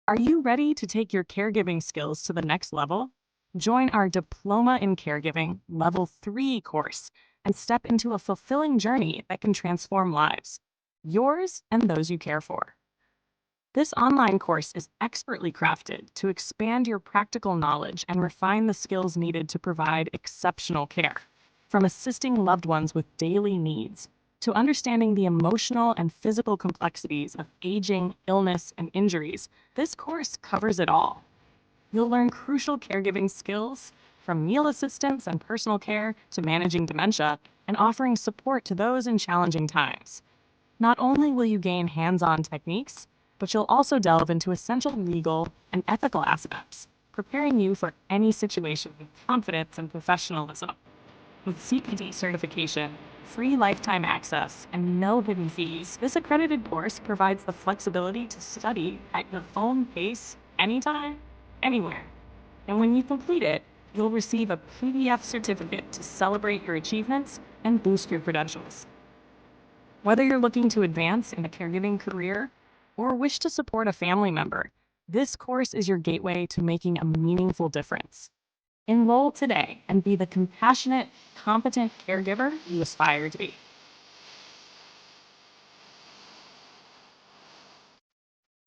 Are you ready to take your caregiving skills to the next level? Join our Diploma in Caregiving Level 3 course and step into a fulfilling journey that can transform lives, yours and those you care for. This online course is expertly crafted to expand your practical knowledge and refine the skills needed to provide exceptional care. From assisting loved ones with daily needs to understanding the emotional and physical complexities of aging, illness, and injuries, this course covers it all. You'll learn crucial caregiving skills, from meal assistance and personal care to managing dementia and offering support to those in challenging times. Not only will you gain hands-on techniques, but you'll also delve into essential legal and ethical aspects, preparing you for any situation with confidence and professionalism. With CPD certification, free lifetime access, and no hidden fees, this accredited course provides the flexibility to study at your own pace, anytime, anywhere. And when you complete it, you'll receive a PDF certificate to celebrate your achievements and boost your credentials. Whether you're looking to advance in a caregiving career or wish to support a family member, this course is your gateway to making a meaningful difference. Enroll today and be the compassionate, competent caregiver you aspire to be.